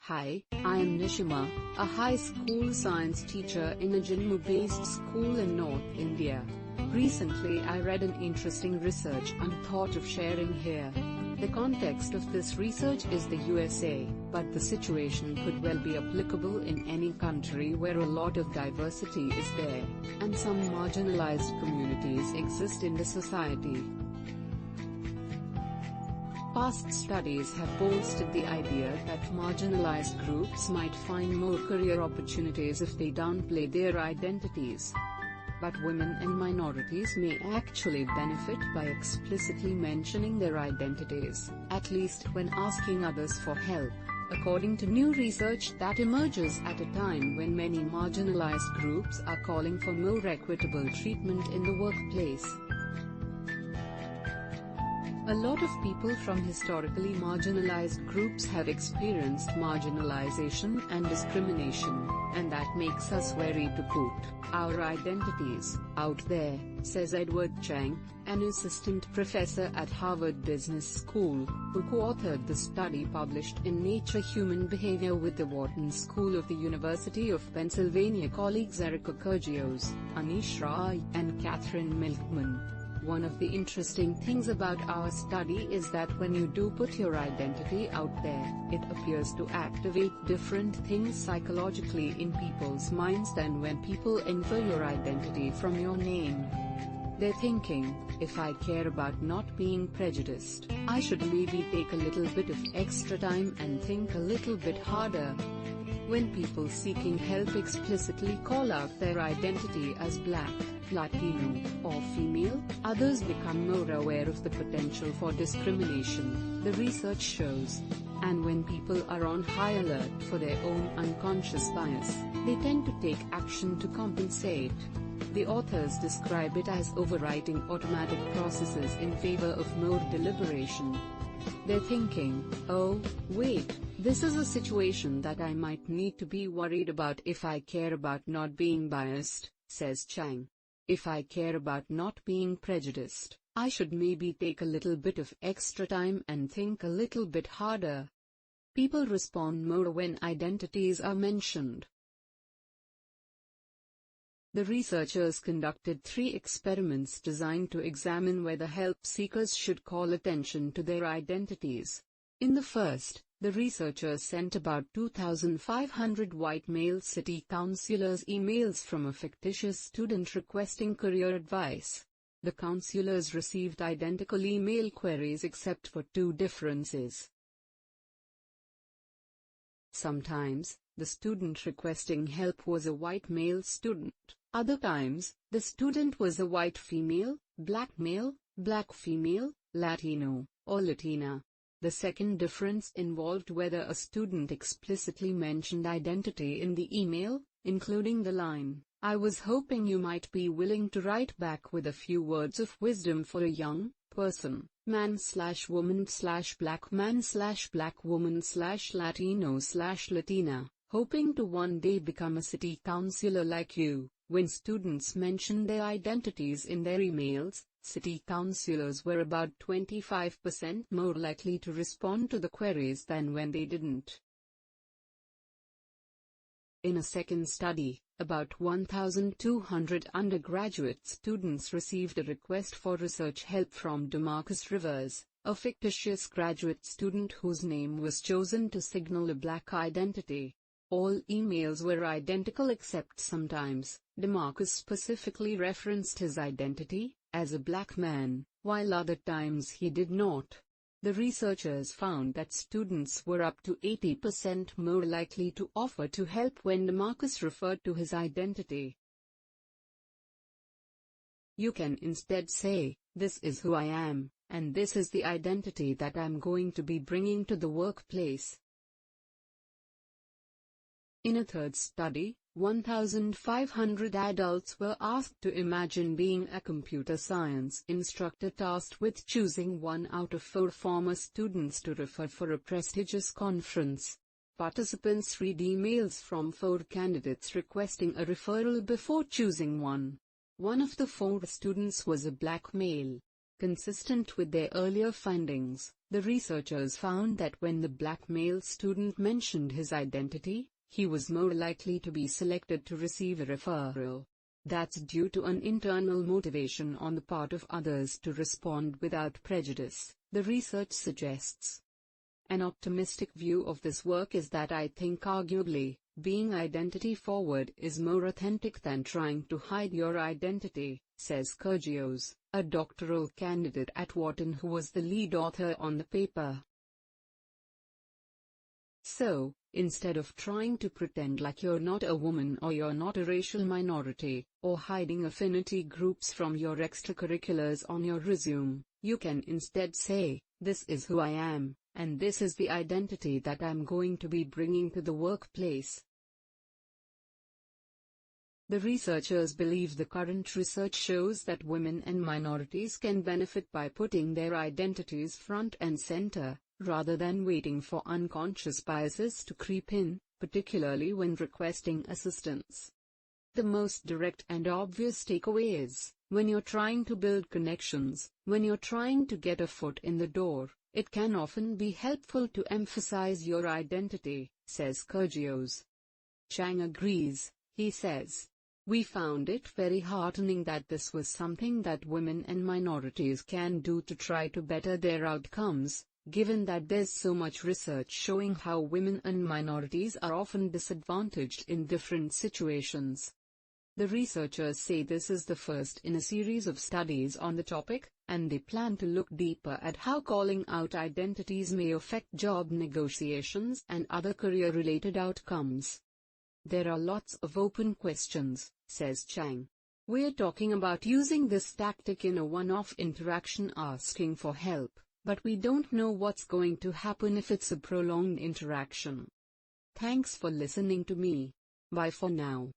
Hi, I am Nishima, a high school science teacher in a Jammu-based school in North India. Recently I read an interesting research and thought of sharing here. The context of this research is the USA, but the situation could well be applicable in any country where a lot of diversity is there, and some marginalized communities exist in the society. Past studies have bolstered the idea that marginalized groups might find more career opportunities if they downplay their identities. But women and minorities may actually benefit by explicitly mentioning their identities, at least when asking others for help, according to new research that emerges at a time when many marginalized groups are calling for more equitable treatment in the workplace. A lot of people from historically marginalized groups have experienced marginalization and discrimination, and that makes us wary to put our identities out there, says Edward Chang, an assistant professor at Harvard Business School, who co-authored the study published in Nature Human Behavior with the Wharton School of the University of Pennsylvania colleagues Erica Kurgios, Anish Rai, and Catherine Milkman. One of the interesting things about our study is that when you do put your identity out there, it appears to activate different things psychologically in people's minds than when people infer your identity from your name. They're thinking, if I care about not being prejudiced, I should maybe take a little bit of extra time and think a little bit harder. When people seeking help explicitly call out their identity as Black, Latino, or female, others become more aware of the potential for discrimination, the research shows. And when people are on high alert for their own unconscious bias, they tend to take action to compensate. The authors describe it as overwriting automatic processes in favor of more deliberation. They're thinking, oh, wait, this is a situation that I might need to be worried about if I care about not being biased, says Chang. If I care about not being prejudiced, I should maybe take a little bit of extra time and think a little bit harder. People respond more when identities are mentioned. The researchers conducted 3 experiments designed to examine whether help seekers should call attention to their identities. In the first, the researchers sent about 2,500 white male city councilors emails from a fictitious student requesting career advice. The councilors received identical email queries except for 2 differences. Sometimes, the student requesting help was a white male student. Other times, the student was a white female, black male, black female, Latino, or Latina. The second difference involved whether a student explicitly mentioned identity in the email, including the line, "I was hoping you might be willing to write back with a few words of wisdom for a young person, man/woman/black man/black woman/Latino/Latina, hoping to one day become a city councilor like you." When students mentioned their identities in their emails, city councilors were about 25% more likely to respond to the queries than when they didn't. In a second study, about 1,200 undergraduate students received a request for research help from DeMarcus Rivers, a fictitious graduate student whose name was chosen to signal a black identity. All emails were identical except sometimes, DeMarcus specifically referenced his identity as a black man, while other times he did not. The researchers found that students were up to 80% more likely to offer to help when DeMarcus referred to his identity. You can instead say, "This is who I am, and this is the identity that I'm going to be bringing to the workplace." In a third study, 1,500 adults were asked to imagine being a computer science instructor tasked with choosing 1 out of 4 former students to refer for a prestigious conference. Participants read emails from 4 candidates requesting a referral before choosing one. One of the 4 students was a black male. Consistent with their earlier findings, the researchers found that when the black male student mentioned his identity, he was more likely to be selected to receive a referral. That's due to an internal motivation on the part of others to respond without prejudice, the research suggests. An optimistic view of this work is that I think arguably, being identity forward is more authentic than trying to hide your identity, says Kurgios, a doctoral candidate at Wharton who was the lead author on the paper. So, instead of trying to pretend like you're not a woman or you're not a racial minority, or hiding affinity groups from your extracurriculars on your resume, you can instead say, this is who I am, and this is the identity that I'm going to be bringing to the workplace. The researchers believe the current research shows that women and minorities can benefit by putting their identities front and center, rather than waiting for unconscious biases to creep in, particularly when requesting assistance. The most direct and obvious takeaway is, when you're trying to build connections, when you're trying to get a foot in the door, it can often be helpful to emphasize your identity, says Kurgios. Chang agrees. He says, we found it very heartening that this was something that women and minorities can do to try to better their outcomes, given that there's so much research showing how women and minorities are often disadvantaged in different situations. The researchers say this is the first in a series of studies on the topic, and they plan to look deeper at how calling out identities may affect job negotiations and other career-related outcomes. There are lots of open questions, says Chang. We're talking about using this tactic in a one-off interaction asking for help, but we don't know what's going to happen if it's a prolonged interaction. Thanks for listening to me. Bye for now.